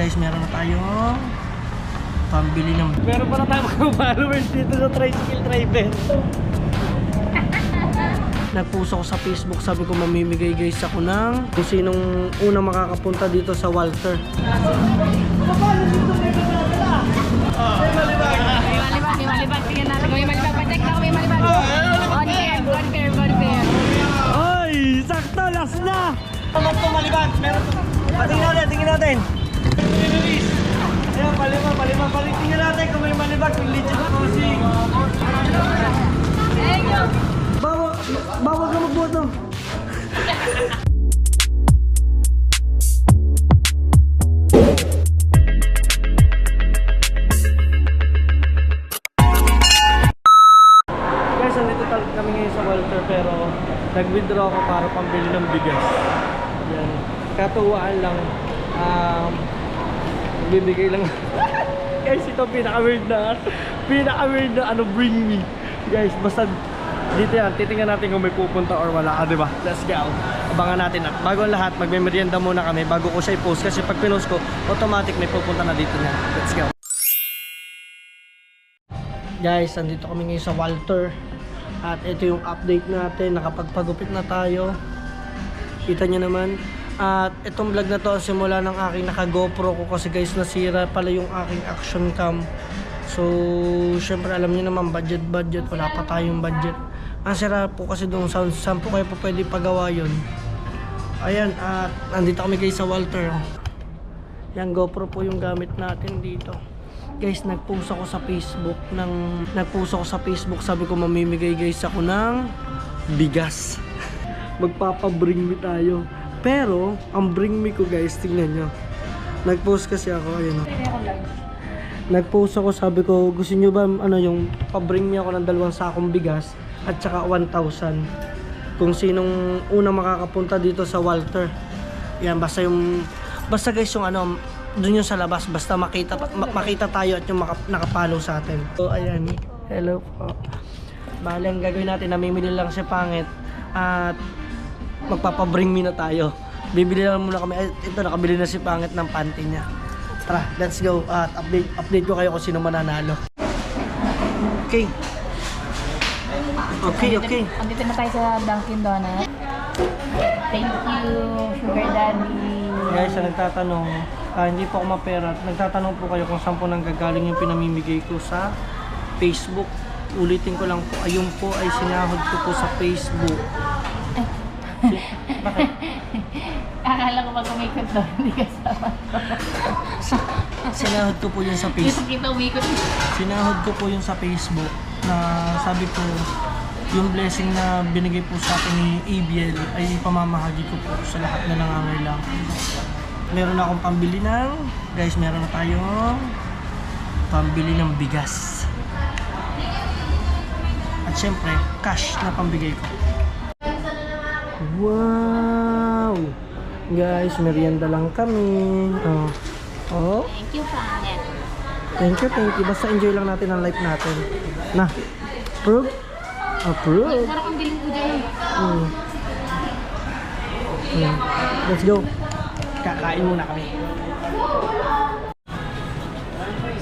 Guys, meron na tayong pambili ng... Meron pa na tayong mga followers dito sa tricycle driver. Nagpost ako sa Facebook, sabi ko mamimigay guys ako ng kung sinong unang makakapunta dito sa Walter. May malibag, tingnan natin. May malibag, pa-check na kung may malibag. One pair. Ay, sakto, last na! Meron itong malibag, meron itong... Tingnan natin. Ayan, palibag. Tingnan natin kung may malibag, may legit crossing. Thank you. Bawal ka magboto. Guys, nandito talaga kami ngayon sa Walter pero nag-withdraw ako para pambili ng bigas. Yan. Katuwaan lang. Bibigay lang. Guys, ito pinaka-weird na ano, bring me. Guys, basta dito yan, titingnan natin kung may pupunta or wala, diba? Let's go. Abangan natin at bago ang lahat, magme-merienda muna kami bago ko siya i-post kasi pag pinost ko, automatic may pupunta na dito na. Let's go. Guys, andito kami ngayon sa Walter at ito yung update natin, nakapagpagupit na tayo. Kita nyo naman. At itong vlog na to ang simula ng aking naka-GoPro ko kasi guys nasira pala yung aking action cam. So, syempre alam niyo naman budget, wala pa tayong budget. Ang sira po kasi doon, saan po kayo po pwede pagawa yun. Ayan, at nandito kami guys sa Walter. Yan, GoPro po yung gamit natin dito. Guys, nag-post ako sa Facebook, sabi ko mamimigay guys ako ng bigas. Magpapa-bring me tayo. Pero, ang bring me ko guys, tingnan nyo. Nag-post kasi ako, ayun o. Nag-post ako, sabi ko, gusto nyo ba yung pa-bring me ako ng 2 sakong bigas at saka 1,000 kung sinong unang makakapunta dito sa Walter. Yan, basta guys yung doon yung sa labas, basta makita tayo at yung nakapalo sa atin. So ayan, hello po. Bale, ang gagawin natin, namimili lang si Pangit at magpapabring me na tayo. Bibili lang muna kami. Ito, nakabili na si Pangit ng panty niya. Tara, let's go at update ko kayo kung sino mananalo. Okay. Andito na tayo sa Dunkin Donuts. Thank you, Sugar Daddy. Guys, nagtatanong, hindi po ako mapera. Nagtatanong po kayo kung saan po nanggagaling yung pinamimigay ko sa Facebook. Ulitin ko lang po, ayun po ay sinahod ko po sa Facebook. Bakit? Akala ko pag umikot doon, hindi kasama. Sinahod ko po yun sa Facebook. Kita umikot. Sinahod ko po yun sa Facebook na sabi ko, yung blessing na binigay po sa akin ni ABL ay ipamamahagi ko po sa lahat na nangangailangan. Meron na akong pambili ng, guys, meron na tayong pambili ng bigas. At syempre, cash na pambigay ko. Wow! Guys, merienda lang kami. Oh. Thank you, Pangit. Thank you. Basta enjoy lang natin ang life natin. Na, approve? Approve. Parang ang galing ko dyan. Let's go. Kakain muna kami.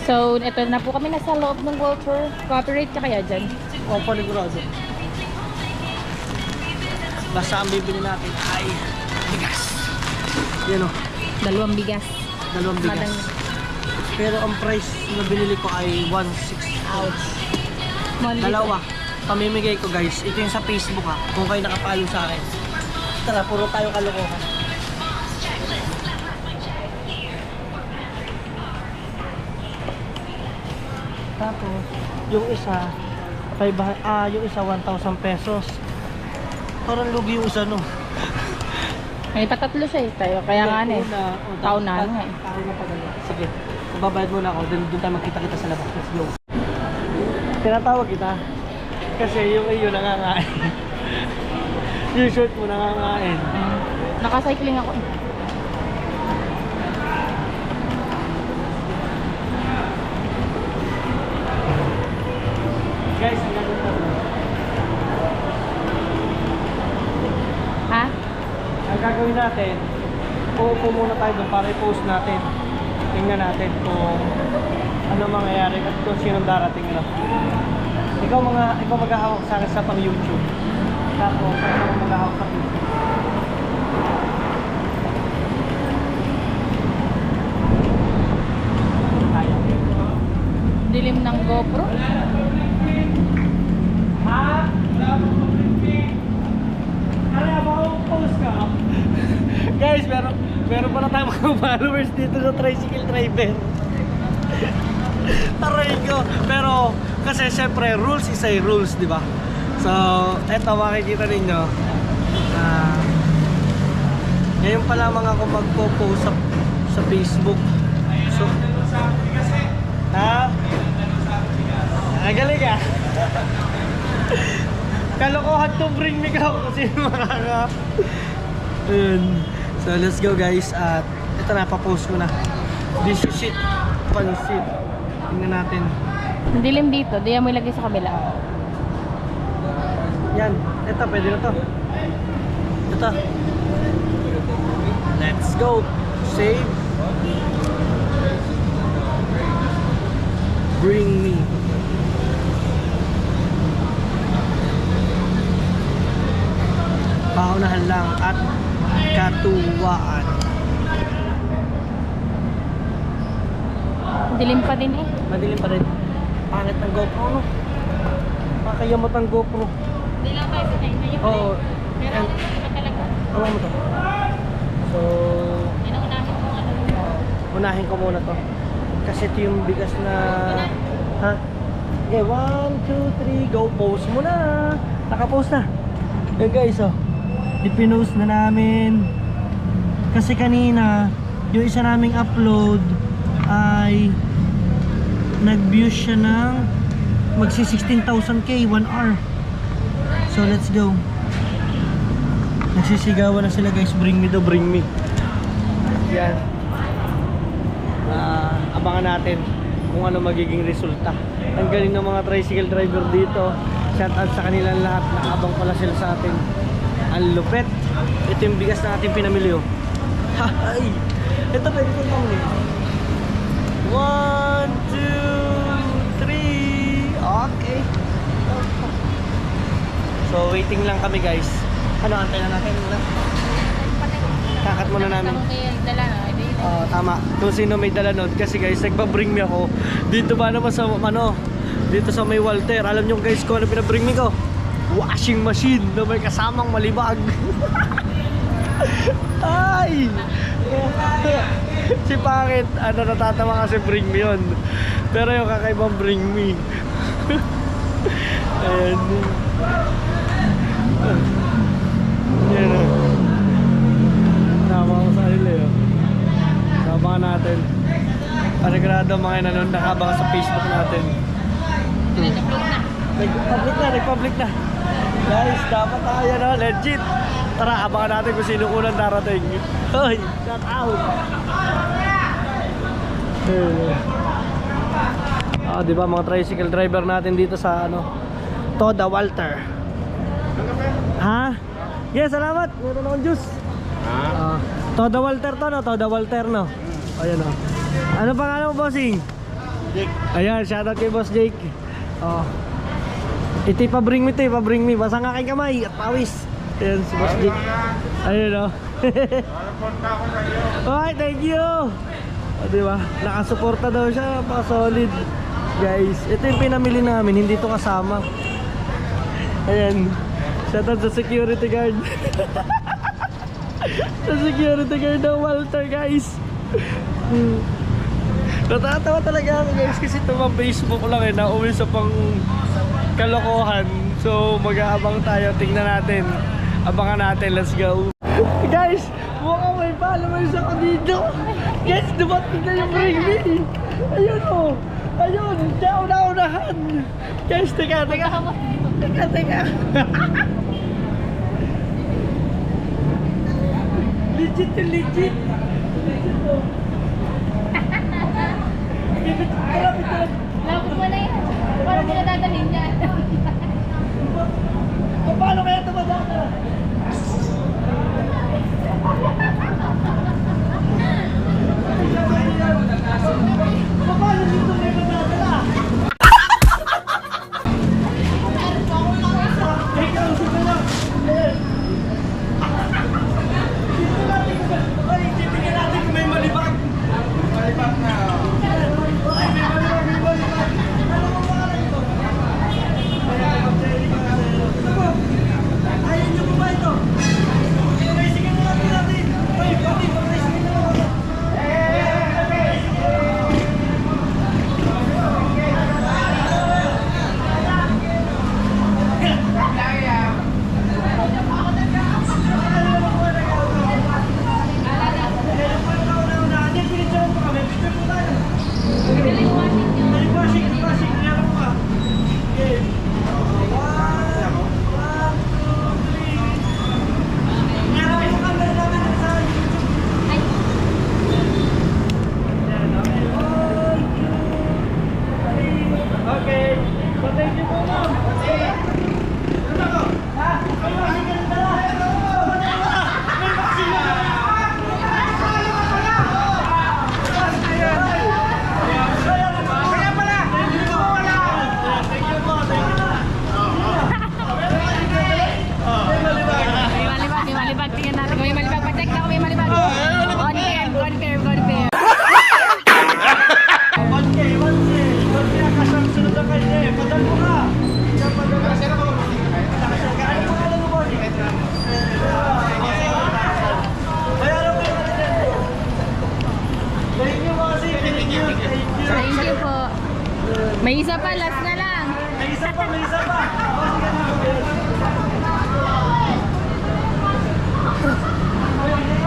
So, ito na po kami nasa loob ng Walter. Copyright ka kaya dyan? O, panigurado. Basta ang bibili natin ay bigas. Yan o. 2 bigas. 2 bigas. Pero ang price na binili ko ay 160. Ouch. Dalawa. Pamimigay ko guys. Ito yung sa Facebook ha. Kung kayo nakapalo sa akin. Tara, puro tayo kalokohan. Tapos, yung isa 1,000 pesos. Parang lugi yung isa no. May patatlo siya eh. Tayo. Kaya nga eh. Taon na nga eh. Taon na pagano. Sige. Babayad muna ako. Doon tayo magkita-kita sa labas. Let's go. Tinatawag kita. Kasi yung iyo nangangain. Yung shirt mo nangangain. Nakacycling ako eh. Guys, ang gagawin natin. Ha? Ang gagawin natin, uupo muna tayo doon para i-post natin. tingnan natin kung ano mangyayari at kung sinong darating na. Ikaw maghahawak sa akin sa pang YouTube. Tapos ikaw maghahawak sa Facebook. Dilim ng GoPro. Guys, meron pala tayong mga followers dito sa tricycle driver. Taray ko. Pero, kasi syempre, rules is a rules, di ba? So, eto makikita ninyo. Ngayon pa lamang ako magpo-post sa Facebook. So, ha? Galing ah. Kalokohan to bring me ka kasi makaka. Ayun. So let's go guys. At ito na, pa-post ko na. This is it. Pansit. Tingnan natin. Dilim dito. Diyan mo ilagay sa kabila. Yan. Ito, pwede na to. Ito. Let's go. Save. Bring me. Paunahan lang at katuwaan. Dilim pa din eh. Madilim pa rin. Pangit ng GoPro, no? Pakayamot ang GoPro. Hindi lang tayo sa tayo. Oo. Pero ano ba talaga? Awa mo to. So, Unahin mo ano. unahin ko muna to. Kasi ito yung bigas na... Ha? Okay, 1, 2, 3, go. Post mo na. Naka-post na. Yan guys, oh. Ipinost na namin. Kasi kanina, yung isa naming upload ay nag-views siya ng magsi 16,000k 1 hour. So let's go. Nagsisigawan na sila guys, bring me to bring me. Yan. Abangan natin kung ano magiging resulta. Ang galing ng mga tricycle driver dito. Shout out sa kanilang lahat, nakabang pala sila sa atin. Ang lupet. Ito yung bigas na ating pinamili, oh. Hay! Ito pwede kong pamili. 1, 2, 3. Okay. So waiting lang kami guys. Ano, antay na natin muna. Kakat muna namin. Dala na. Tama. Kung sino may dala nun. Kasi guys, nagpa-bring me ako. Dito ba naman sa, dito sa may Walter. Alam nyo guys kung ano pinabring me ko? Washing machine na may kasamang malibag. Ay! Si Pangit, natatawa kasi bring me yun. Pero yung kakaibang bring me. Ayan. Yan o. Tama ko sa kanila yun. Sabangan natin. Panigurado mga nanonood nakabang sa Facebook natin. Nag-public na. Guys, dapat tayo na, legit. Tara, abangan natin kung sino unang darating. Hoy, shout out. Di ba mga tricycle driver natin dito sa Toda Walter. Ha? Yes, salamat. Meron akong juice. Toda Walter to, no? Toda Walter, no? Ayan, no? Ano pangalan mo, bossing? Jake. Ayan, shoutout kay Boss Jake. Ito pa-bring me, pa-bring me. Basta nga kay kamay at pawis. Ayan, si Boss Jake. Ayun, no? Okay, thank you. Diba? Nakasuporta daw siya, pa-solid. Guys, ito yung pinamili namin, hindi to kasama. Ayan. Shoutout sa security guard. Sa security guard ng Walter, guys. Natatawa talaga ako guys kasi tumang Facebook lang nauwi sa pang kalokohan. So mag-aabang tayo, tingnan natin. Abangan natin, let's go. Guys, mukhang may followers ako dito. Guys, dumating na yung bring me. Ayun o. Ayun, siya una-unahan. Guys, teka. Legit to legit. Lapos mo na yan. Parang hindi na dadalhin dyan. Paano kaya ito madama? May isa pa, last na lang. May isa pa, may isa pa.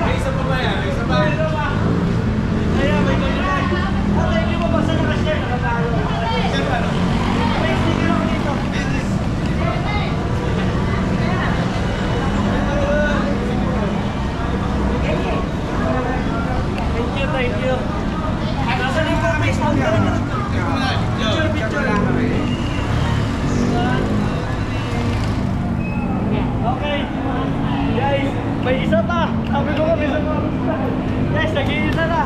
May isa pa ba yan? May isa pa. Ayan, may ganyan. Ate, hindi mo basta nakashare, nakatalo. Share pa, no? May sticker ako dito. Thank you, thank you. Nasaan yung pang-face mo? Picture, picture. Okay. Guys, may isa pa. Sabi ko nga, may isa pa. Guys, nag-iisa na.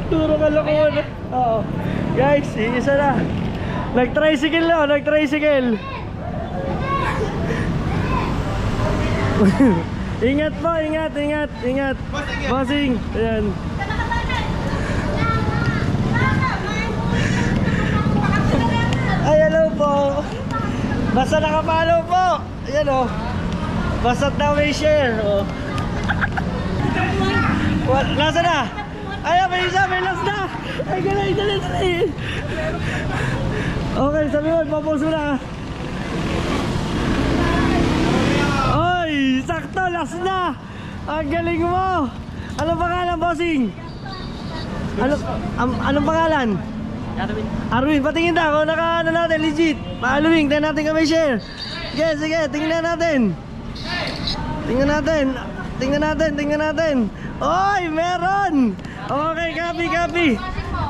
Turo ka lang ko. Oo. Guys, isa na. Nag-tricycle na, nag-tricycle. Ingat po, ingat, ingat, ingat. Bossing, ayan. Ay, hello po. Basta nakapalo po. Ayan o. Basta't na may share. O. Nasa na? Ay, may isa, may last na. Ay, galing, galing, galing. Okay, sabi mo, papost mo na. Oy, sakto, last na. Ang galing mo. Anong pangalan, bossing? Anong pangalan? Arwin, patingin na kung naka natin, legit. Pa-Halloween, tingnan natin kami share. Sige, sige, tingnan natin. Tingnan natin. Tingnan natin, tingnan natin. Oy, meron. Okay, copy, copy.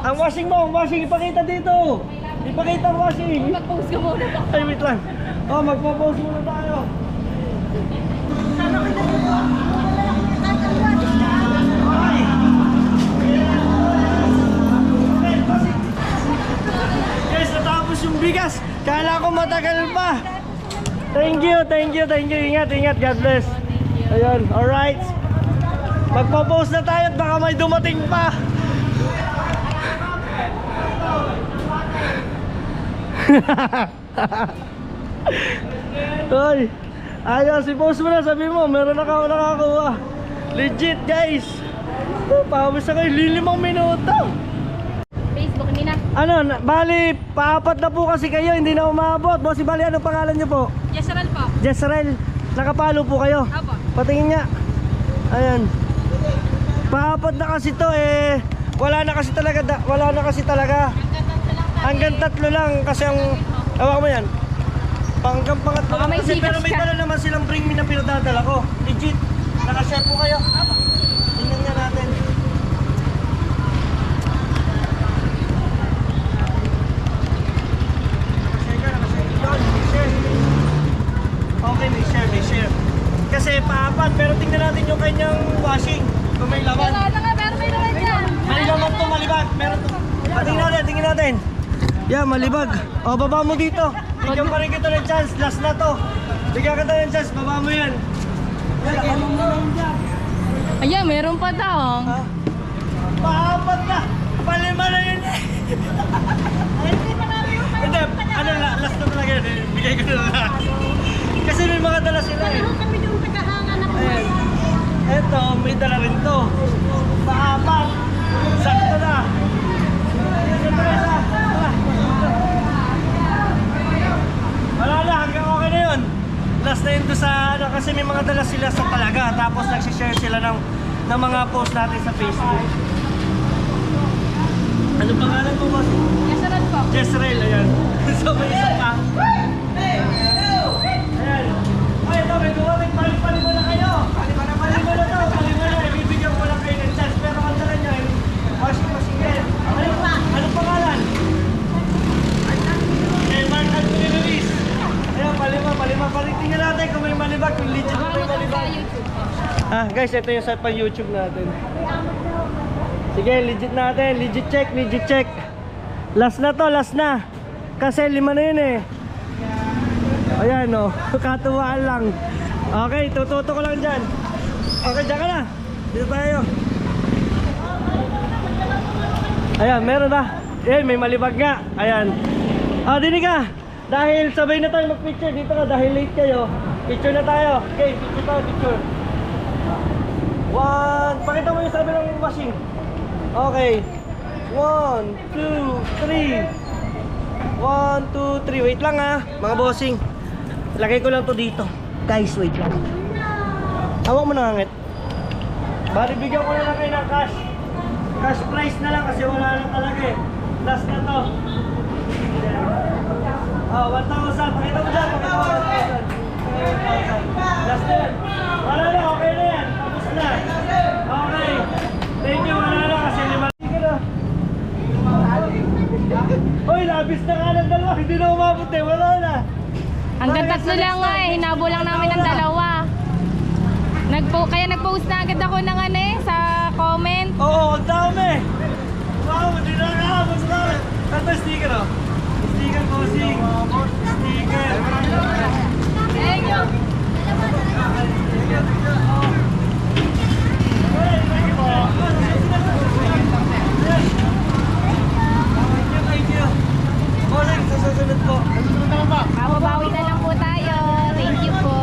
Ang washing mo, ang washing, ipakita dito. Ipakita ang washing. Mag-post ka muna ba? Ay, wait lang. Oh, magpo-post muna tayo. Ay. Guys, natapos yung bigas. Kala ko matagal pa. Thank you, thank you, thank you. Ingat, ingat. God bless. Ayun, alright. Magpo-post na tayo at baka may dumating pa. Hoy, ayos, i-post mo na, sabi mo, meron ako nakakuha. Legit guys. Pawis ako, lilimang minuto. Facebook, hindi na. Ano, bali, paapat na po kasi kayo, hindi na umabot. Bossy, bali, anong pangalan nyo po? Yesral po. Jezreel, nakapalo po kayo. Apo. Patingin nga. Ayan. Paapat na kasi to eh. Wala na kasi talaga, wala na kasi talaga. Hanggang tatlo lang kasi ang hawak mo yan. Hanggang pangatlo Baka lang may kasi, sikas pero may ka. dala naman silang bring me na pinadadala ko. Legit. Nakashare po kayo. Tingnan nga natin. Okay, may share, may share. Kasi paapat, pero tingnan natin yung kanyang washing. Kung may laman. Wala na nga, pero may naman dyan. May laman to, malibag. Meron to. Tingnan natin, tingnan natin. Yeah, malibag. O, baba mo dito. Bigyan pa rin kita ng chance. Last na to. Bigyan kita ng chance. Baba mo yan. Ano mo lang dyan? Ayan, meron pa daw. Ha? Paapat na. Palima na yun eh. Hindi, ano last na talaga yun eh. Bigay ko na lang. Kasi may mga dala sila eh. Kami doon tagahangan ako. Ayan. Eto, may dala rin to. Paapat. Sakto na. Wala na, hanggang okay na yun. Last na yun to sa ano, kasi may mga dala sila sa talaga. Tapos nagsishare sila ng mga post natin sa Facebook. Ano pangalan mo, boss? Yesral po. Jezreel, ayan. So may isa pa. Ayan. Ay, ito, may dumating. Pali-pali mo na kayo. Pali mo na to. Pali mo na. Ibibigyan ko lang kayo ng chance. Pero ang dala nyo, washing machine yan. Ano pangalan? Kay Mark Anthony Luis. Ayan, palima. Tingnan natin kung may malibag. Kung legit na may malibag. Ah, guys, ito yung sa pang-YouTube natin. Sige, legit natin. Legit check. Last na to, last na. Kasi 5 na yun eh. Ayan o, katuwaan lang. Okay, tututo ko lang dyan. Okay, dyan ka na. Dito tayo. Ayan, meron na. Eh, may malibag nga. Ayan. Dini ka. Dahil sabay na tayo mag-picture. Dito ka, dahil late kayo. Picture na tayo. Okay, picture tayo, picture. 1, Pakita mo yung sabi ng machine. Okay. 1, 2, 3. 1, 2, 3. Wait lang ha, mga bossing. Lagay ko lang to dito. Guys, wait lang. Hawak mo na ngangit. Bali, bigyan ko na lang kayo ng cash. Cash price na lang kasi wala lang talaga eh. Last na to. 1,000. Pakita mo dyan. Pakita mo 1,000. Last na yan. Wala na, okay na yan. Tapos na. Okay. Thank you. Wala na kasi lima. Sige na. Hoy, labis na ka ng dalawa. Hindi na umabot eh. Wala na. Hanggang tatlo lang nga eh. Hinabo lang namin ng dalawa. Kaya nag-post na agad ako ng ano eh, sa comment. Oo, ang dami. Wow, hindi na nakakabot sa dami. Ano sticker oh? Sticker bossing. Sticker. Thank you. Thank you. Bossing, sa susunod po. Mababawi na lang po tayo. Thank you po.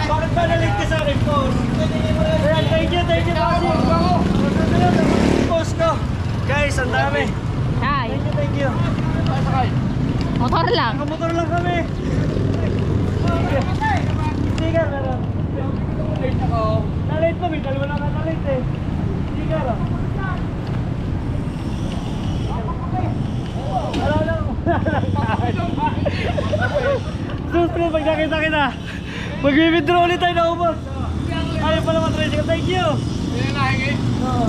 Bakit ba na-late ka sa akin, boss? Ayan, thank you, bossing. Susunod, ang post ko. Guys, ang dami. Hi. Thank you. Motor lang. Nakamotor lang kami. Sticker, meron. Na-late pa, may dalawa lang ka na-late eh. Sticker, oh. Wala lang. Susunod, pag nakita kita, mag-withdraw ulit tayo na ubos. Ayaw pala matrace ka. Thank you. Oo.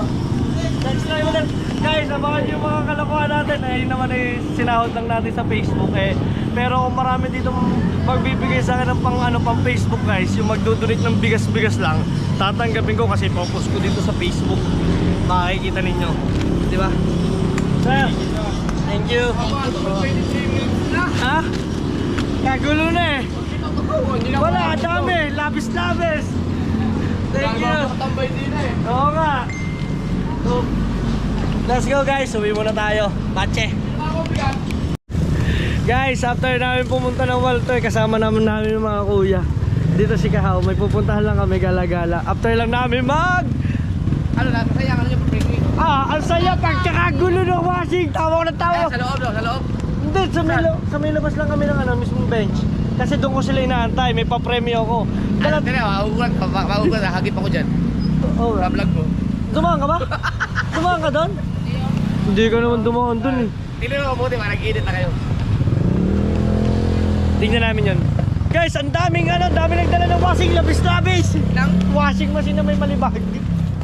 Next time ulit. Guys, abangan yung mga kalokohan natin. Ayun naman ay sinahod lang natin sa Facebook eh. Pero kung marami dito magbibigay sa akin ng pang Facebook guys, yung magdodonate ng bigas-bigas lang, tatanggapin ko kasi popost ko dito sa Facebook. Makikita ninyo. Di ba? Sir, thank you. Ha? Kagulo na eh. Wala, dami. Labis-labis. Thank you. Oo nga. So, let's go guys. Uwi muna tayo. Pache. Guys, after namin pumunta ng Walter, kasama namin yung mga kuya. Dito si Kahaw. May pupuntahan lang kami gala-gala. After lang namin Ano na, masaya ka lang yung breaking. ang saya. Pagkakagulo ng washing. Tawa ko na tawa. Sa loob, sa loob. Hindi, sa may labas lang kami ng mismong bench. Kasi doon ko sila inaantay, may papremyo ako. Alam ka na, mahugulat, hagip ako dyan. Oh, Sa vlog mo. dumaan ka ba? Dumaan ka doon? Hindi ka naman dumaan doon eh. Tingnan mo mabuti, nag-edit na kayo. Tingnan namin yun. Guys, ang daming nagdala ng washing labis-labis. Nang? Washing machine na may malibag.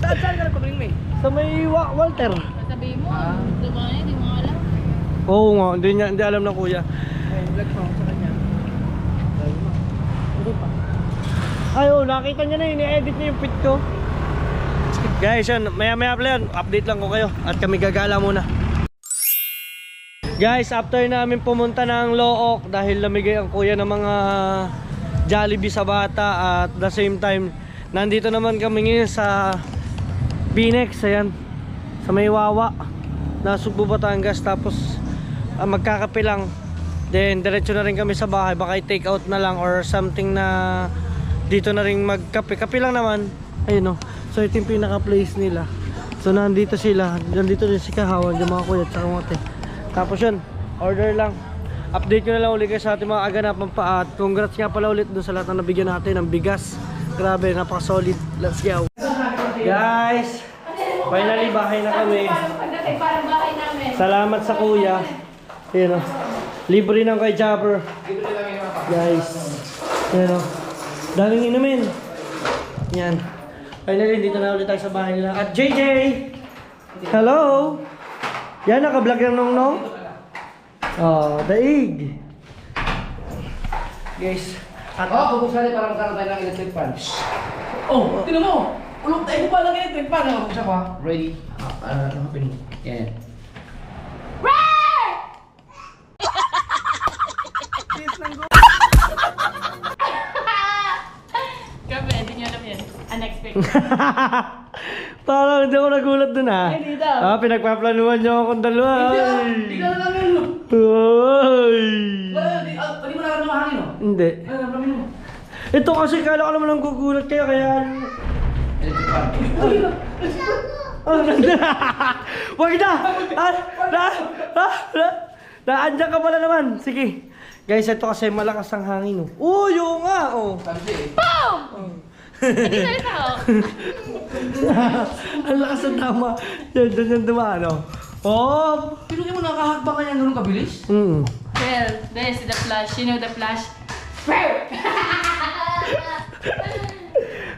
Saan ka nagpabring mo eh? Sa may Walter. Sabi mo, dumaan hindi mo alam. Oo nga, hindi alam ng kuya. Ay, vlog mo sa kanya. Ay, oh, nakita niya na yun, i-edit niya yung pit ko. Guys, yun, maya-maya pala yun, update lang ko kayo at kami gagala muna. Guys, after namin pumunta ng Look dahil namigay ang kuya ng mga Jollibee sa bata at the same time, nandito naman kami ngayon sa Binex, ayan, sa may Wawa, na Subo, Batangas, tapos magkakape lang. Then, diretso na rin kami sa bahay, baka i-take out na lang or something na dito na rin magkape. Kape lang naman, ayun o. So ito yung pinaka-place nila. So nandito sila, nandito din si Kahawan, yung mga kuya at saka mga te. Tapos yun, order lang. Update ko na lang ulit kayo sa ating mga aganapan pa. At congrats nga pala ulit dun sa lahat na nabigyan natin ng bigas. Grabe, napaka-solid. Let's go. Guys, finally bahay na kami. Pagdating parang bahay namin. Salamat sa kuya. Ayun o. Libre ng kay Jabber. Guys. Ayun o. Daming inumin. Yan. Finally, dito na ulit tayo sa bahay nila. At JJ! Hello! Yan, naka-vlog ng nong-nong. Oh, daig. Guys. At Bubuksan niya para magkaroon tayo ng electric fan. Oh, tinan mo! Ulog tayo pa ng electric fan. Bubuksan ko ha. Ready? Ano hapin mo? Yan. Grabe, hindi niyo alam yan. Unexpected. parang hindi ako nagulat dun ha. Ay, hindi daw. Pinagpaplanuhan niyo akong dalawa. Hindi ka na lang yun. Uy! Hindi mo na naman mahangin oh. Hindi. Ano, namin mo? Ito kasi kala ko naman ang gugulat kayo kaya... Electric fan. Oh, wag na! Naandyan ka pala naman. Sige. Guys, ito kasi malakas ang hangin. Oh, yung nga. Oh. Sabi eh. Hindi salita ako. Ang lakas ng tama. Yan dumaan, oh. Oh! Pero mo nakahakbang ka niyan ganun kabilis? Well, there's the flash. You know the flash?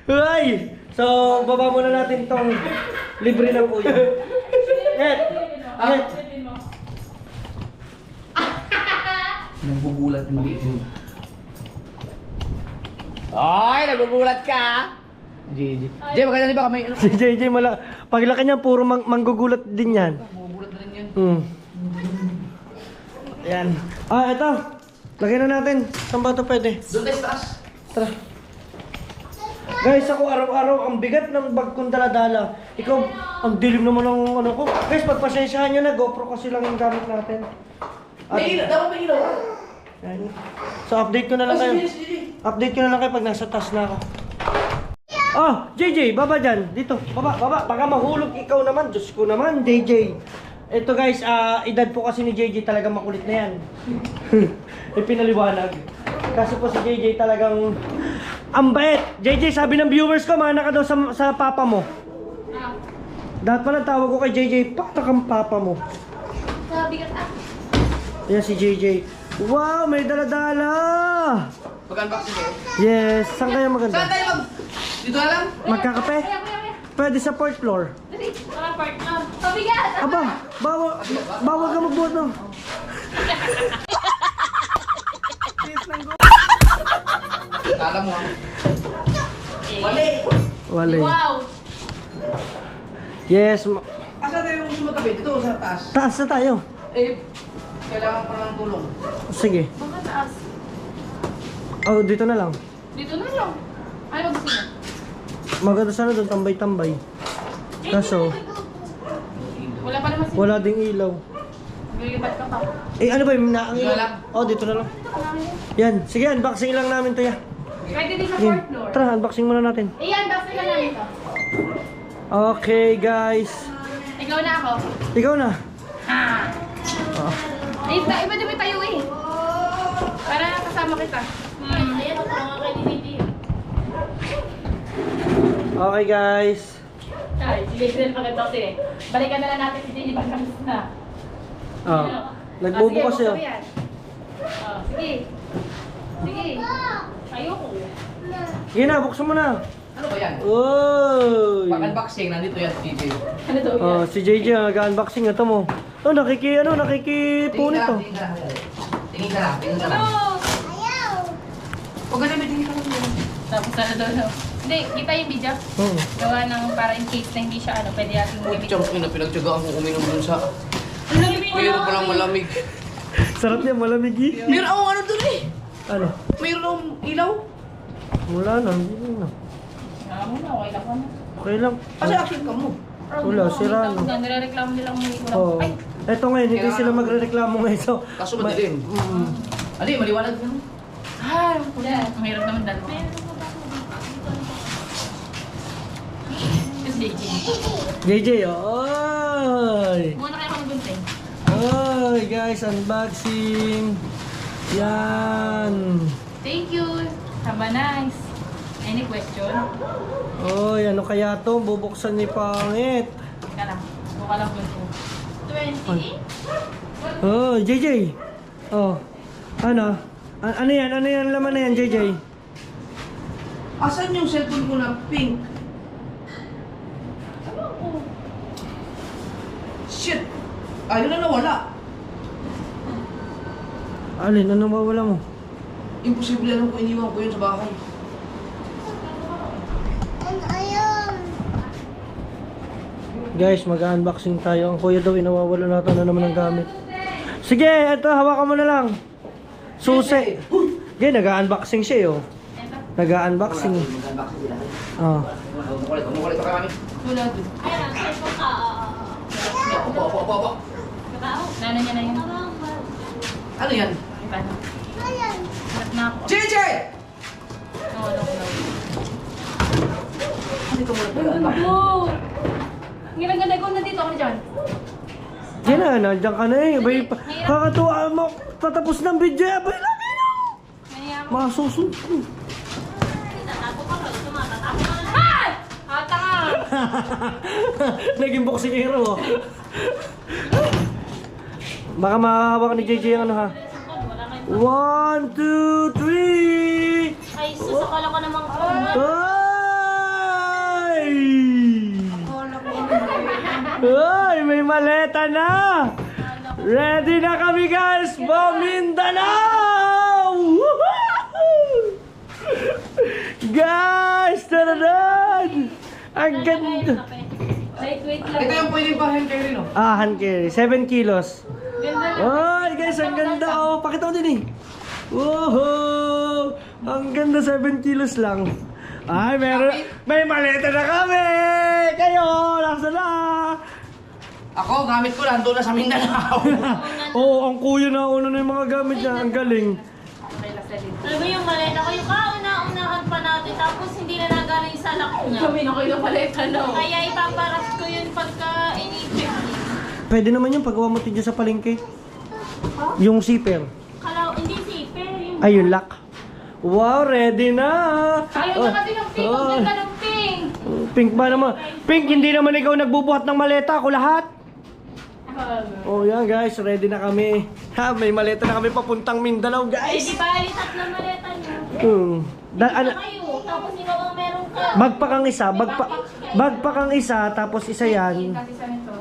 Ay! So, baba muna natin tong libre ng kuya. Net! Net! Nagugulat yung dito. Ay, nagugulat ka! JJ. JJ, maganda di ba kami? Si JJ paglaki niya puro manggugulat din yan. Magugulat na rin yan. Yan. Ah, ito. Lagyan na natin. Saan ba ito pwede? Doon tayo sa taas. Tara. Guys, ako araw-araw ang bigat ng bag kong dala-dala. Ikaw, ang dilim naman ng ano ko. Guys, pagpasensyahan nyo na, GoPro kasi lang yung gamit natin. May ilaw, dapat may ilaw. Yan. So, update ko na lang kayo. Update ko na lang kayo pag nasa taas na ako. Oh, JJ, baba dyan. Dito, baba. Baka mahulog ikaw naman. Diyos ko naman, JJ. Ito guys, edad po kasi ni JJ talagang makulit na yan. Ipinaliwanag. Kasi po si JJ talagang ang bait. JJ, sabi ng viewers ko, mana ka daw sa papa mo. Dapat pala tawag ko kay JJ, paano kang papa mo? Sabi ka Yan si JJ. Wow, may dala-dala! Mag-unboxing kayo. Yes, saan kayo maganda? Saan tayo mag... Dito na lang? Magkakape? Pwede sa fourth floor. Dali, mga part na. Pabigat! Aba, bawal ka magbuhat no. Alam mo ako. Mali! Wala. Wow! Yes, Asa tayo yung sumatabi? Dito o sa taas? taas na tayo. Eh, kailangan pa ng tulong. Sige. Baka taas. Oh, dito na lang. Dito na lang. Ay, gusto mo? Maganda sana doon, tambay-tambay. Kaso, Wala pa naman sila. wala ding ilaw. Lilipat ka pa. Eh, ano ba yung naang Dito na lang. Oh, dito na lang. Yan, sige, unboxing lang namin to ya. Pwede din sa Yan. fourth floor. Tara, unboxing muna natin. Iyan, box na namin to. Okay, guys. Ikaw na ako. Ikaw na. Ha! Oh. Eh, iba din may tayo eh. Para kasama kita. Ayan, ako nga kay Didi. Okay, guys. Ay, sige, din pagkatapos eh. Balikan na lang natin si Didi pagkatapos na. Oh. Nagbubukas sige, siya. buksan mo yan. Sige. Sige. Ayoko. Sige na, buksan mo na. Ano ba yan? Oy. Pag-unboxing, nandito yan, DJ. Ano to? Oh, si JJ nag-unboxing ito mo. Oh, nakikipuni to. Tingin ka lang. Tingin ka lang. Huwag ka namin, tingin ka lang. Tapos ano daw no? Hindi, kita yung video. Gawa ng para in case na hindi siya ano, pwede natin Uy, gamitin. chance na pinagtsagaan kung uminom dun sa... Lamig Mayroon palang malamig. Sarap niya, malamig eh. Mayroon akong ano dun eh. Ano? Mayroon akong ilaw. Wala na, hindi na. Ako na, okay lang ano. Okay lang. Kasi action ka mo. Wala, sira na. Nirereklamo nilang may Oh. kulang. Ay, Eto ngayon, hindi sila magre-reklamo ngayon. So, Kaso madilim. Ali, maliwanag na. wala. Ang hirap naman dalawa. Kasi JJ, oy! muna kayo mag-gunting. Oy, guys, unboxing. Yan. Thank you. Have a nice. Any question? Oy, ano kaya to? Bubuksan ni Pangit. Teka lang. Buka lang gunting. 20? Oh, JJ. Oh. Ano? Ano yan? Ano yan laman na yan, JJ? Asan yung cellphone ko na pink? Shit! Ayun na nawala. Alin, ano mawala mo? Imposible alam ko iniwan ko yun sa bahay. Guys, mag-unboxing tayo. Ang kuya daw, inawawala natin na naman ng gamit. Sige, eto, hawakan mo na lang. Susi. Sige, nag-unboxing siya, oh. Ito. Nag-unboxing. Mag-unboxing nila. Oh. Umukulit pa kami. Wala doon. Opo. Nana niya na yun. Ano yan? Paano? Hanap na ako. Chichi! No, no, no. Dito muna Ang ganda! Ang ganda ko na dito. Ako na dyan. Yan na, nandiyan ka na eh. Abay, kakatuwa mo. Tatapos ng video. Abay, lagi na. Maniya ako. Masusunod ko. Ay! Ata ka! Naging boxing hero. Oh. Baka mahawak ni JJ ang ano ha. 1, 2, 3. Ay, sus, akala ko namang Ay! Ay, may maleta na! Ready na kami guys! Mindanao! Woohoo! Guys! Tararan! Ang ganda! Wait, wait lang. Ito yung pwedeng pa hand carry, no? Ah, hand carry. 7 kilos. Ganda. Ay, guys, ang ganda oh. Pakita mo din eh. Woohoo! Ang ganda, 7 kilos lang. Ay, may maleta na kami! Kayo, nasa na? Ako, gamit ko lang doon na sa Mindanao. Oo, ang kuya na una na yung mga gamit niya. Ang galing. Alam mo yung maleta ko, yung kauna-unahan pa natin, tapos hindi na nagana yung salak niya. Kami na kayo ng paleta na. Kaya ipaparas ko yun pagka in-check. Pwede naman yung paggawa mo dyan sa palengke. Yung zipper. Hindi zipper, yung... Ay, yung lock. Wow, ready na! Ayaw na kasi ng pink. Ang ganda ng pink. Pink ba naman? Pink, hindi naman ikaw nagbubuhat ng maleta. Ako lahat. Oh, yan guys. Ready na kami. Ha, may maleta na kami papuntang Mindanao, Ay, guys. di ba, tatlong maleta niyo. Ano, Kayo, tapos ikaw ang meron ka. bagpak ang isa, bagpak ang isa, tapos isa yan. Kasi isa nito.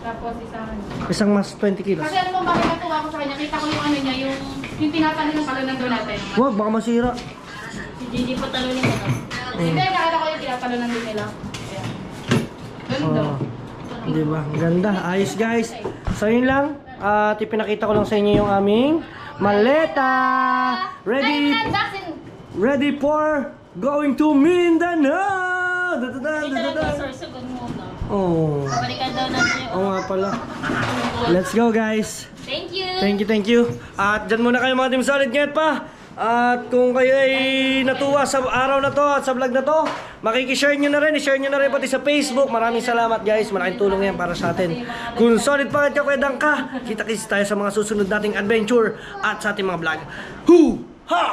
Tapos isa nito. Isang mas 20 kilos. Kasi ano bang bakit natuwa ko sa kanya? Kita ko yung ano niya, yung tinatali ng talon ng doon natin. Wow, baka masira. Si Gigi pa talunin mo na. Hindi, nakita ko yung tinatalo ng doon nila. Ayan. Ganda. Oh, di ba? Ang ganda. Ayos guys. So yun lang. At ipinakita ko lang sa inyo yung aming maleta. Ready? Ready for going to Mindanao. Hindi talaga, sir, sugod muna. Oh. Balikan daw natin yung... Oo nga pala. Let's go guys. Thank you! Thank you. At dyan muna kayo mga Team Solid ngayon pa. At kung kayo ay natuwa sa araw na to at sa vlog na to, makikishare nyo na rin, i-share nyo na rin pati sa Facebook. Maraming salamat guys, malaking tulong yan para sa atin. Kung solid pa kayo kwedang ka, kita-kits tayo sa mga susunod nating adventure at sa ating mga vlog. Hoo! Ha!